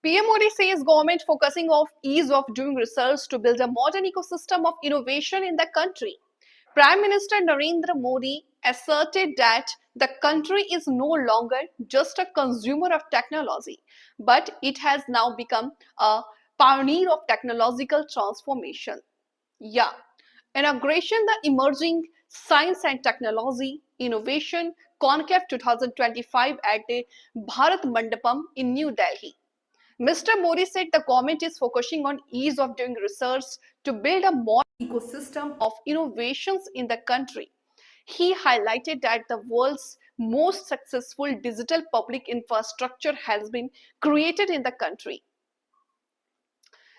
PM Modi says government focusing on ease of doing research to build a modern ecosystem of innovation in the country. Prime Minister Narendra Modi asserted that the country is no longer just a consumer of technology, but it has now become a pioneer of technological transformation. Yeah, inauguration the Emerging Science and Technology Innovation Conclave 2025 at the Bharat Mandapam in New Delhi. Mr. Modi said the government is focusing on ease of doing research to build a modern ecosystem of innovations in the country. He highlighted that the world's most successful digital public infrastructure has been created in the country.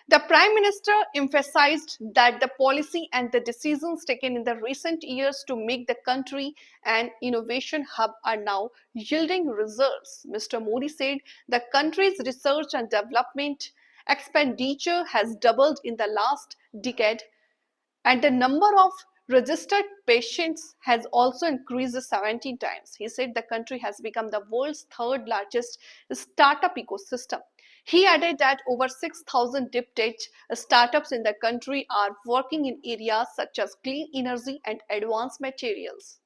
The Prime Minister emphasized that the policy and the decisions taken in the recent years to make the country an innovation hub are now yielding results. Mr. Modi said the country's research and development expenditure has doubled in the last decade, and the number of registered patients has also increased 17 times. He said the country has become the world's third largest startup ecosystem. He added that over 6,000 deep tech startups in the country are working in areas such as clean energy and advanced materials.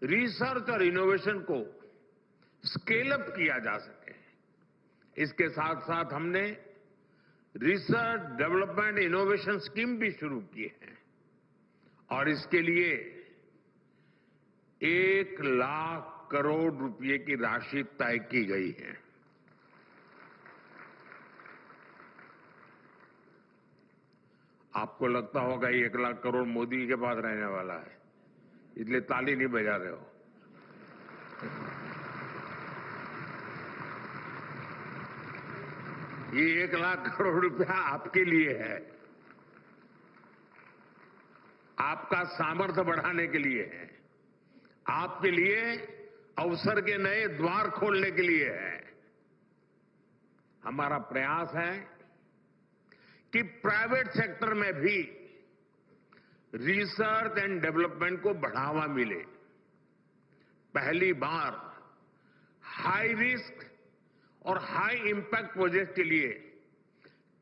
Research और innovation को scale up किया जा सके, इसके साथ साथ हमने research development innovation scheme भी शुरू की है और इसके लिए 1,00,000 करोड़ रुपए की राशि तय की गई है। आपको लगता होगा 1,00,000 करोड़ मोदी के पास रहने वाला है, इसलिए ताली नहीं बजा रहे हो। ये 1,00,000 करोड़ रुपया आपके लिए है, आपका सामर्थ्य बढ़ाने के लिए है, आपके लिए अवसर के नए द्वार खोलने के लिए है। हमारा प्रयास है कि प्राइवेट सेक्टर में भी रिसर्च एंड डेवलपमेंट को बढ़ावा मिले। पहली बार हाई रिस्क और हाई इंपैक्ट प्रोजेक्ट के लिए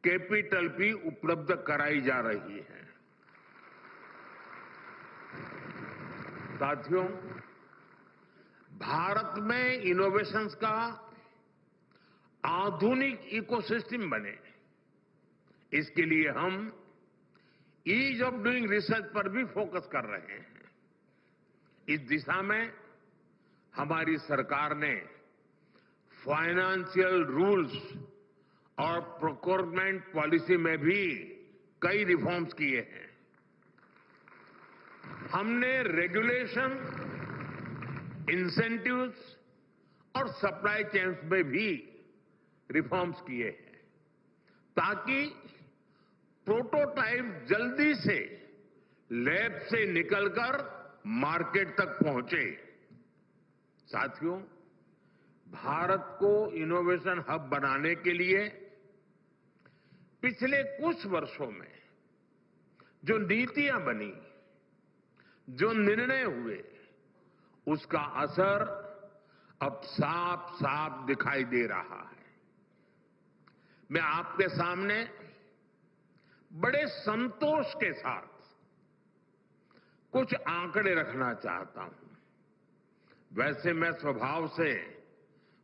कैपिटल भी उपलब्ध कराई जा रही है। साथियों, भारत में इनोवेशंस का आधुनिक इकोसिस्टम बने, इसके लिए हम ईज ऑफ डूइंग रिसर्च पर भी फोकस कर रहे हैं। इस दिशा में हमारी सरकार ने फाइनेंशियल रूल्स और प्रोक्योरमेंट पॉलिसी में भी कई रिफॉर्म्स किए हैं। हमने रेगुलेशन, इंसेंटिव्स और सप्लाई चेन्स में भी रिफॉर्म्स किए हैं ताकि प्रोटोटाइप जल्दी से लैब से निकलकर मार्केट तक पहुंचे। साथियों, भारत को इनोवेशन हब बनाने के लिए पिछले कुछ वर्षों में जो नीतियां बनी, जो निर्णय हुए, उसका असर अब साफ साफ दिखाई दे रहा है। मैं आपके सामने बड़े संतोष के साथ कुछ आंकड़े रखना चाहता हूं। वैसे मैं स्वभाव से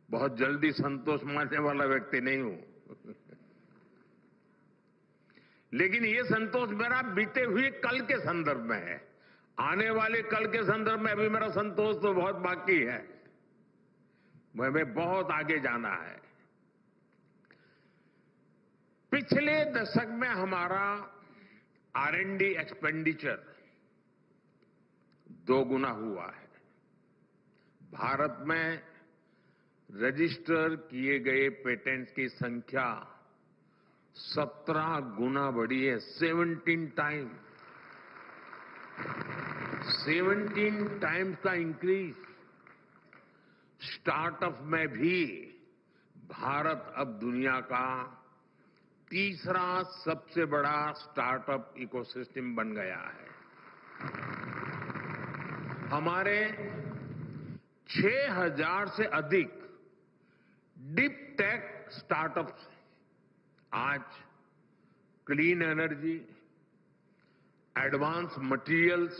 बहुत जल्दी संतोष मानने वाला व्यक्ति नहीं हूं, लेकिन ये संतोष मेरा बीते हुए कल के संदर्भ में है। आने वाले कल के संदर्भ में अभी मेरा संतोष तो बहुत बाकी है, हमें बहुत आगे जाना है। पिछले दशक में हमारा R&D एक्सपेंडिचर 2 गुना हुआ है। भारत में रजिस्टर किए गए पेटेंट्स की संख्या 17 गुना बढ़ी है। 17 टाइम्स का इंक्रीज। स्टार्टअप में भी भारत अब दुनिया का तीसरा सबसे बड़ा स्टार्टअप इकोसिस्टम बन गया है। हमारे 6,000 से अधिक डीप टेक स्टार्टअप्स आज क्लीन एनर्जी, एडवांस मटेरियल्स